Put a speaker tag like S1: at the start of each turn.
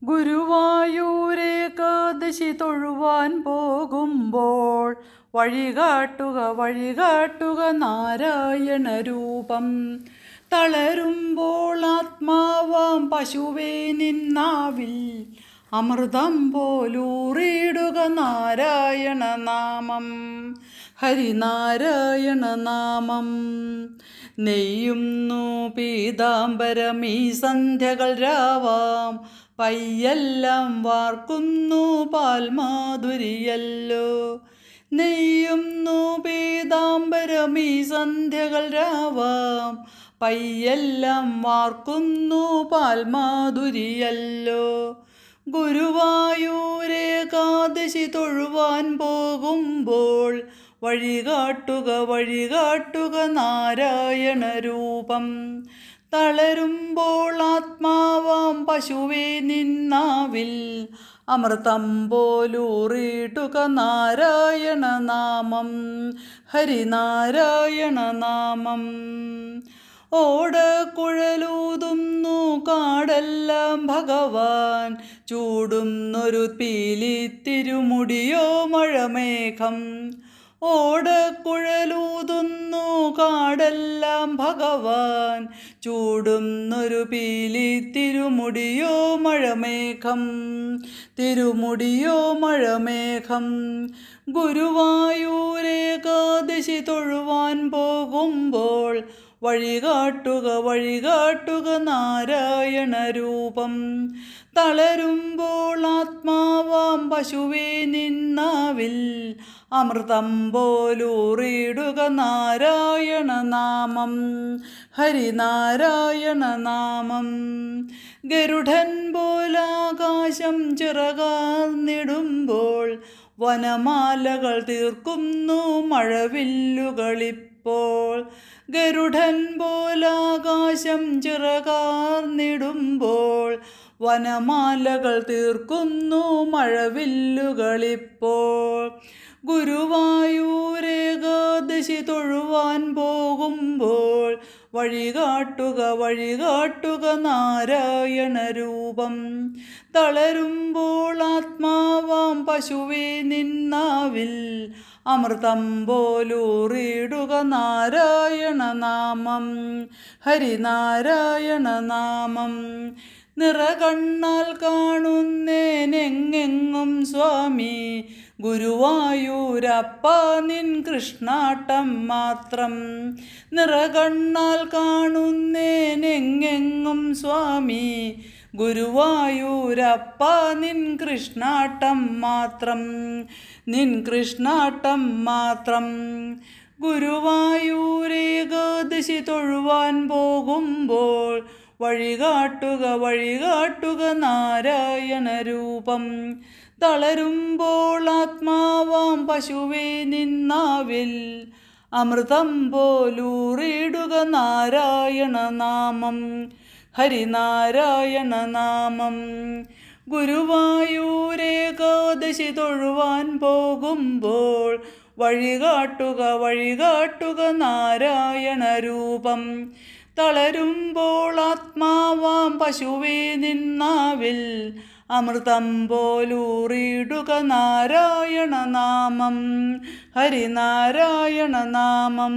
S1: ഗുരുവായൂരേകാദശി തൊഴുവാൻ പോകുമ്പോൾ വഴികാട്ടുക നാരായണ രൂപം. തളരുമ്പോൾ ആത്മാവാം പശുവേ നിന്നാവിൽ അമൃതം പോലൂറിയിടുക നാരായണ നാമം. ഹരിനാരായണ നാമം. നെയ്യുന്നു പീതാംബരമീ സന്ധ്യകൾ രാവാം, പയ്യെല്ലാം വാർക്കുന്നു പാൽമാധുരിയല്ലോ. നെയ്യുന്നു പീതാംബരമീ സന്ധ്യകൾ രാവാം, പയ്യെല്ലാം വാർക്കുന്നു പാൽമാധുരിയല്ലോ. ഗുരുവായൂരേകാദശി തൊഴുവാൻ പോകുമ്പോൾ വഴികാട്ടുക നാരായണ രൂപം. തളരുമ്പോൾ ആത്മാവാം പശുവേ നിന്നാവിൽ അമൃതം പോലൂറിയിടുക നാരായണ നാമം. ഹരിനാരായണ നാമം. ഓടക്കുഴലൂതുന്നു കാടെല്ലാം ഭഗവാൻ, ചൂടുന്നൊരു പീലി തിരുമുടിയോ മഴമേഘം. ഓടക്കുഴലൂതുന്നു കാടെല്ലാം ഭഗവാൻ, ചൂടുന്നൊരു പീലി തിരുമുടിയോ മഴമേഘം. തിരുമുടിയോ മഴമേഘം. ഗുരുവായൂരേകാദശി തൊഴുവാൻ പോകുമ്പോൾ വഴികാട്ടുക നാരായണ രൂപം. തളരുമ്പോൾ ആത്മാവാം പശുവേ നിന്നാവിൽ അമൃതം പോലൂറിയിടുക നാരായണ നാമം. ഹരിനാരായണ നാമം. ഗരുഡൻ പോലാകാശം ചിറകാർന്നിടുമ്പോൾ വനമാലകൾ തീർക്കുന്നു മഴവില്ലുകളിപ്പോൾ. ഗരുഡൻ പോലാകാശം ചിറകാർന്നിടുമ്പോൾ വനമാലകൾ തീർക്കുന്നു മഴവില്ലുകളിപ്പോൾ. ഗുരുവായൂരേകാദശി തൊഴുവാൻ പോകുമ്പോൾ വഴികാട്ടുക നാരായണ രൂപം. തളരുമ്പോൾ ആത്മാവാം പശുവേ നിന്നാവിൽ അമൃതം പോലൂറിയിടുക നാരായണ നാമം. ഹരിനാരായണ നാമം. നിറകണ്ണാൽ കാണുന്നേനെങ്ങെങ്ങും സ്വാമി, ഗുരുവായൂരപ്പ നിൻ കൃഷ്ണാട്ടം മാത്രം. നിറകണ്ണാൽ കാണുന്നേനെങ്ങെങ്ങും സ്വാമി, ഗുരുവായൂരപ്പ നിൻ കൃഷ്ണാട്ടം മാത്രം. നിൻ കൃഷ്ണാട്ടം മാത്രം. ഗുരുവായൂരേകാദശി തൊഴുവാൻ പോകുമ്പോൾ വഴികാട്ടുക നാരായണ രൂപം. തളരുമ്പോൾ ആത്മാവാം പശുവേ നിന്നാവിൽ അമൃതം പോലൂറിയിടുക നാരായണ നാമം. ഹരിനാരായണ നാമം. ഗുരുവായൂരേകാദശി തൊഴുവാൻ പോകുമ്പോൾ വഴികാട്ടുക നാരായണ രൂപം. തളരുമ്പോൾ ആത്മാവാം പശുവേ നിന്നാവിൽ അമൃതം പോലൂറിയിടുക നാരായണ നാമം. ഹരിനാരായണ നാമം.